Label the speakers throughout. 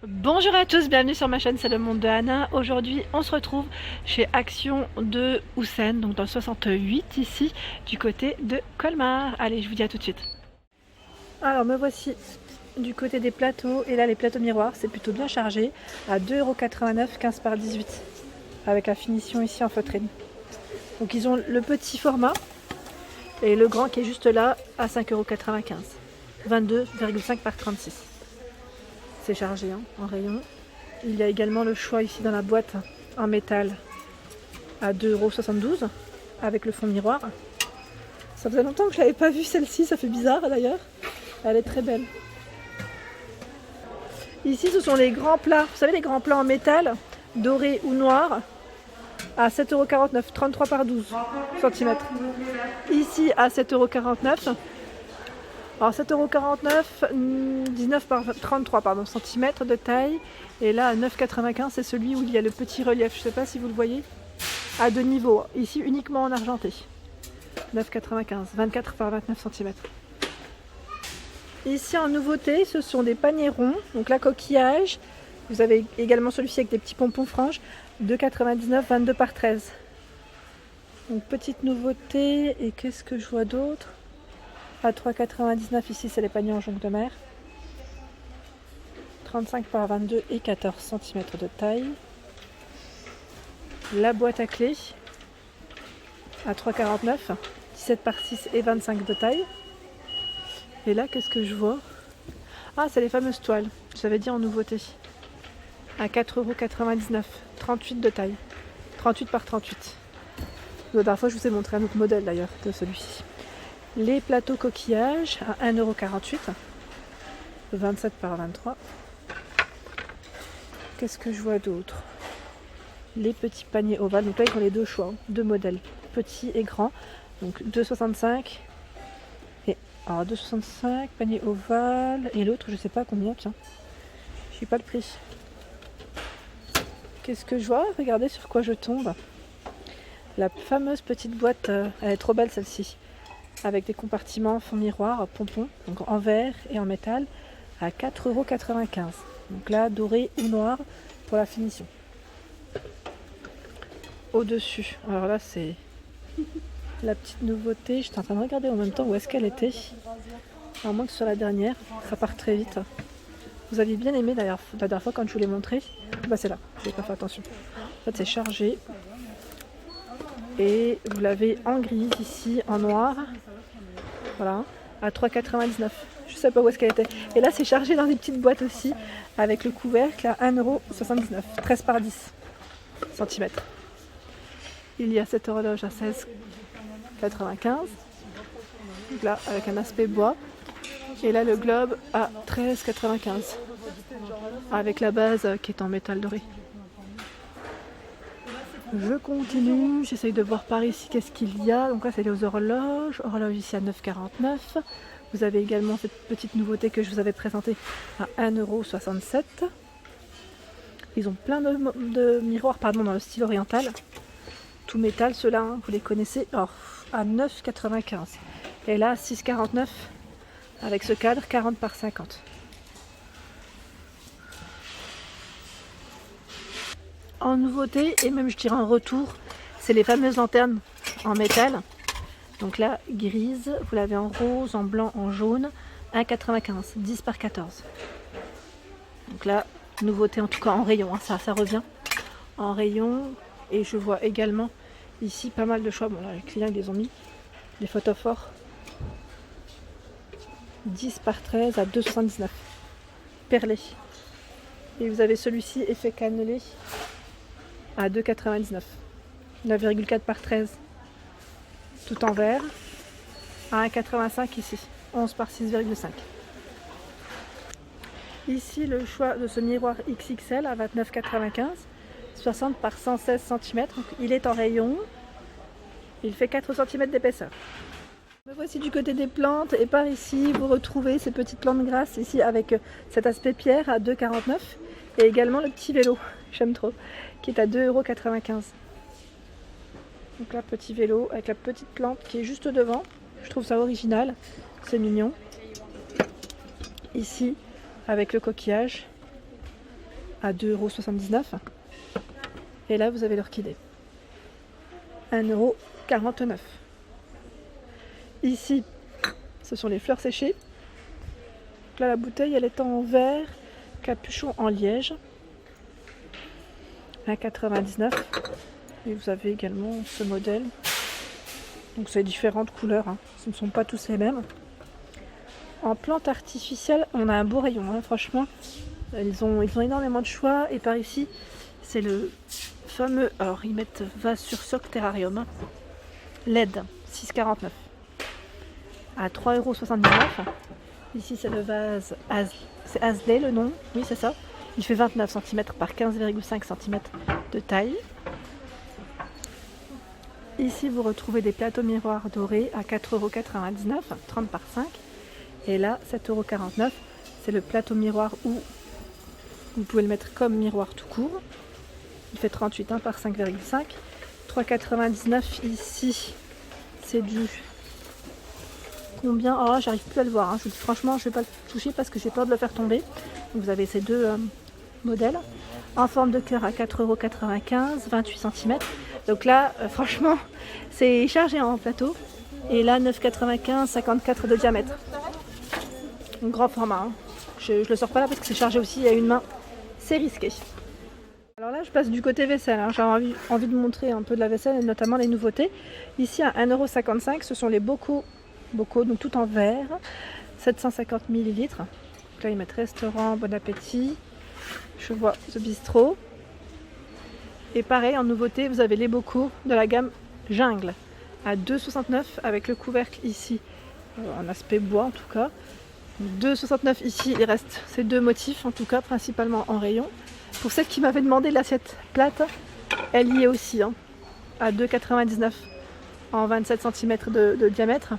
Speaker 1: Bonjour à tous, bienvenue sur ma chaîne, c'est le monde de Anna. Aujourd'hui on se retrouve chez Action de Houssen, donc dans le 68 ici, du côté de Colmar. Allez, je vous dis à tout de suite. Alors me voici du côté des plateaux, et là les plateaux miroirs, c'est plutôt bien chargé, à 2,89 €, 15 par 18, avec la finition ici en feutrine. Donc ils ont le petit format, et le grand qui est juste là, à 5,95 €, 22,5 par 36. C'est chargé en rayon. Il y a également le choix ici dans la boîte en métal à 2,72 € avec le fond miroir. Ça faisait longtemps que je n'avais pas vu celle-ci, ça fait bizarre d'ailleurs. Elle est très belle. Ici ce sont les grands plats, vous savez les grands plats en métal, doré ou noir, à 7,49 €, 33 par 12 cm. Ici à 7,49 €. Alors 7,49 €, 19 par 33 cm de taille. Et là à 9,95 € c'est celui où il y a le petit relief. Je ne sais pas si vous le voyez. À deux niveaux. Ici uniquement en argenté. 9,95 €, 24 par 29 cm. Ici en nouveauté, ce sont des paniers ronds. Donc là coquillage. Vous avez également celui-ci avec des petits pompons franges. 2,99 €, 22 par 13. Donc petite nouveauté. Et qu'est-ce que je vois d'autre? À 3,99 € ici, c'est les paniers en jonc de mer. 35 par 22 et 14 cm de taille. La boîte à clés à 3,49 €, 17 par 6 et 25 de taille. Et là, qu'est-ce que je vois? Ah, c'est les fameuses toiles, je l'avais dit en nouveauté. À 4,99 €, 38 de taille. 38 par 38. La dernière fois, je vous ai montré un autre modèle d'ailleurs de celui-ci. Les plateaux coquillages à 1,48 €, 27 par 23. Qu'est-ce que je vois d'autre? Les petits paniers ovales. Donc là, ils ont les deux choix, deux modèles, petit et grand. Donc 2,65 et alors 2,65 panier ovale, et l'autre, je sais pas combien, tiens. Je sais pas le prix. Qu'est-ce que je vois? Regardez sur quoi je tombe. La fameuse petite boîte, elle est trop belle celle-ci. Avec des compartiments, fond miroir, pompons, donc en verre et en métal, à 4,95 €. Donc là, doré ou noir pour la finition. Au-dessus, alors là c'est la petite nouveauté. J'étais en train de regarder en même temps où est-ce qu'elle était. À moins que sur la dernière, ça part très vite. Vous aviez bien aimé d'ailleurs la dernière fois quand je vous l'ai montré. Bah c'est là, j'ai pas fait attention. En fait c'est chargé. Et vous l'avez en grise ici, en noir. Voilà, à 3,99 €. Je sais pas où est-ce qu'elle était. Et là c'est chargé dans des petites boîtes aussi, avec le couvercle à 1,79 €, 13 par 10 cm. Il y a cette horloge à 16,95 €. Donc là avec un aspect bois. Et là le globe à 13,95 € avec la base qui est en métal doré. Je continue, j'essaye de voir par ici qu'est-ce qu'il y a. Donc là c'est les horloges. Horloge ici à 9,49 €. Vous avez également cette petite nouveauté que je vous avais présentée à 1,67 €. Ils ont plein de miroirs dans le style oriental. Tout métal ceux-là, vous les connaissez. Alors, à 9,95 €. Et là 6,49 € avec ce cadre 40 par 50. En nouveauté, et même je dirais en retour, c'est les fameuses lanternes en métal. Donc là, grise, vous l'avez en rose, en blanc, en jaune, 1,95 €, 10 par 14. Donc là, nouveauté en tout cas en rayon, ça revient en rayon. Et je vois également ici pas mal de choix. Bon là, les clients ils les ont mis, des photophores. 10 par 13 à 2,79 €, perlé. Et vous avez celui-ci effet cannelé à 2,99 €, 9,4 par 13, tout en vert, à 1,85 € ici, 11 par 6,5. Ici le choix de ce miroir XXL à 29,95 €, 60 par 116 cm. Donc il est en rayon, il fait 4 cm d'épaisseur. Me voici du côté des plantes, et par ici vous retrouvez ces petites plantes grasses ici avec cet aspect pierre à 2,49 €, et également le petit vélo, j'aime trop, qui est à 2,95 €. Donc là, petit vélo avec la petite plante qui est juste devant. Je trouve ça original, c'est mignon. Ici, avec le coquillage, à 2,79 €. Et là vous avez l'orchidée, 1,49 €. Ici ce sont les fleurs séchées. Donc là la bouteille elle est en verre, capuchon en liège, 1,99 €. Et vous avez également ce modèle. Donc c'est différentes couleurs, hein. Ce ne sont pas tous les mêmes. En plantes artificielles, on a un beau rayon, hein. Franchement. Ils ont énormément de choix. Et par ici, c'est le fameux, alors ils mettent vase sur soc terrarium, hein. LED, 6,49 € à 3,79 €. Ici c'est le vase, c'est Asley le nom, oui c'est ça. Il fait 29 cm par 15,5 cm de taille. Ici vous retrouvez des plateaux miroirs dorés à 4,99 €, 30 par 5. Et là 7,49 €, c'est le plateau miroir où vous pouvez le mettre comme miroir tout court. Il fait 38 par 5,5. 3,99 € ici. C'est du combien? Oh, j'arrive plus à le voir, hein. Je vous dis franchement, je vais pas le toucher parce que j'ai peur de le faire tomber. Donc vous avez ces deux modèles. En forme de cœur à 4,95 €, 28 cm. Donc là, franchement, c'est chargé en plateau. Et là, 9,95 €, 54 de diamètre. Donc, grand format, hein. Je le sors pas là parce que c'est chargé aussi à une main. C'est risqué. Alors là, je passe du côté vaisselle, hein. J'ai envie de montrer un peu de la vaisselle et notamment les nouveautés. Ici, à 1,55 €, ce sont les bocaux, donc tout en verre, 750 ml. Donc là, ils mettent restaurant, bon appétit. Je vois The Bistro. Et pareil, en nouveauté, vous avez les bocaux de la gamme Jungle à 2,69 € avec le couvercle ici en aspect bois en tout cas. 2,69 € ici, il reste ces deux motifs en tout cas, principalement en rayon. Pour celle qui m'avait demandé l'assiette plate, elle y est aussi, hein, à 2,99 € en 27 cm de diamètre.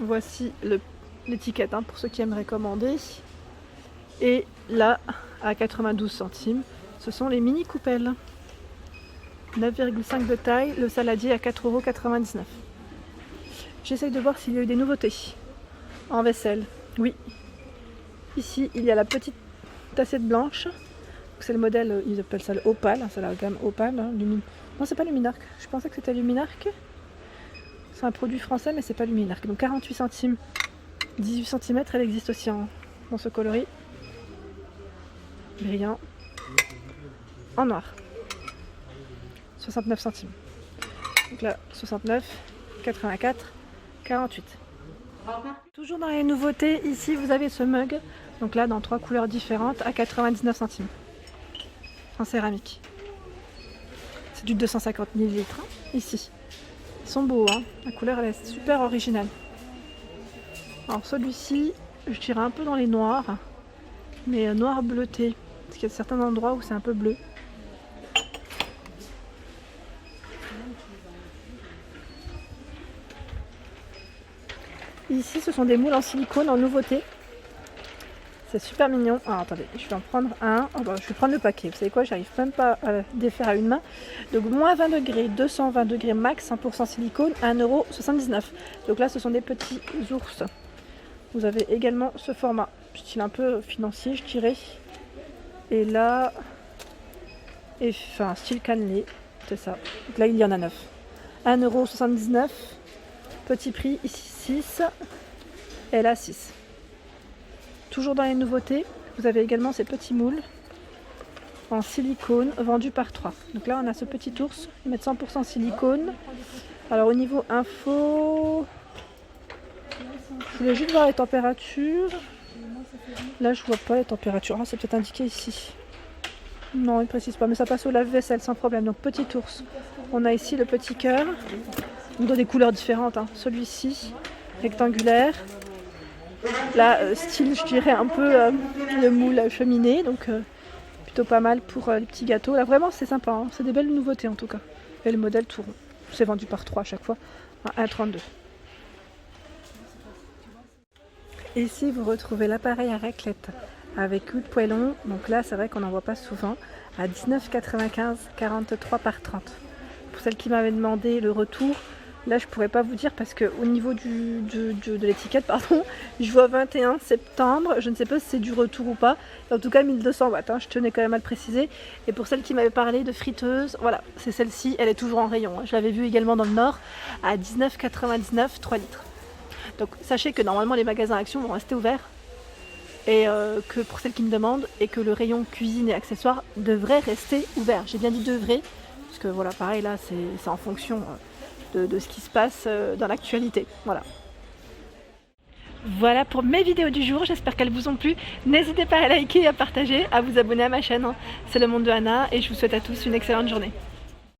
Speaker 1: Voici l'étiquette, hein, pour ceux qui aimeraient commander. Et là, à 92 centimes, ce sont les mini coupelles. 9,5 € de taille, le saladier à 4,99 €. J'essaye de voir s'il y a eu des nouveautés en vaisselle. Oui. Ici, il y a la petite assiette blanche. C'est le modèle, ils appellent ça le Opal, c'est la gamme Opal. Hein, non, c'est pas Luminarc. Je pensais que c'était Luminarc. C'est un produit français, mais c'est pas Luminarc. Donc 48 centimes, 18 cm, elle existe aussi dans ce coloris. Brillant. En noir. 69 centimes. Donc là, 69, 84, 48. Toujours dans les nouveautés, ici vous avez ce mug. Donc là, dans 3 couleurs différentes, à 99 centimes. En céramique. C'est du 250 ml, hein, ici. Ils sont beaux, hein. La couleur elle est super originale. Alors celui-ci, je dirais un peu dans les noirs. Mais noir bleuté. Parce qu'il y a certains endroits où c'est un peu bleu. Ici, ce sont des moules en silicone en nouveauté. C'est super mignon. Alors attendez, je vais en prendre un. Oh, bah, je vais prendre le paquet. Vous savez quoi, j'arrive même pas à défaire à une main. Donc moins 20 degrés, 220 degrés max, 100% silicone, 1,79 €. Donc là, ce sont des petits ours. Vous avez également ce format, style un peu financier, je dirais. Et là, enfin, style cannelé, c'est ça. Donc là, il y en a 9. 1,79 €. Petit prix, ici 6. Et là, 6. Toujours dans les nouveautés, vous avez également ces petits moules en silicone vendus par 3. Donc là, on a ce petit ours, ils mettent 100% silicone. Alors au niveau info, je voulais juste voir les températures. Là, je vois pas les températures. Ah, c'est peut-être indiqué ici. Non, il ne précise pas, mais ça passe au lave-vaisselle sans problème. Donc petit ours. On a ici le petit cœur, dans des couleurs différentes, hein. Celui-ci, rectangulaire. Là, style, je dirais un peu le moule à cheminée, donc plutôt pas mal pour les petits gâteaux. Là, vraiment, c'est sympa, hein. C'est des belles nouveautés en tout cas. Et le modèle tout rond. C'est vendu par 3 à chaque fois, à 1,32 €. Ici, vous retrouvez l'appareil à raclette avec clou de poêlon. Donc là, c'est vrai qu'on n'en voit pas souvent. À 19,95 €, 43 par 30. Pour celle qui m'avait demandé le retour, Là je pourrais pas vous dire parce que au niveau de l'étiquette, pardon, je vois 21 septembre, je ne sais pas si c'est du retour ou pas, en tout cas 1200 watts, hein, je tenais quand même à le préciser. Et pour celle qui m'avait parlé de friteuse, voilà, c'est celle-ci, elle est toujours en rayon, hein. Je l'avais vue également dans le Nord à 19,99 3 litres. Donc sachez que normalement les magasins Action vont rester ouverts, et que pour celles qui me demandent, et que le rayon cuisine et accessoires devrait rester ouvert. J'ai bien dit devrait, parce que voilà, pareil là c'est en fonction de ce qui se passe dans l'actualité. Voilà. Voilà pour mes vidéos du jour, j'espère qu'elles vous ont plu. N'hésitez pas à liker, à partager, à vous abonner à ma chaîne. C'est le monde de Anna et je vous souhaite à tous une excellente journée.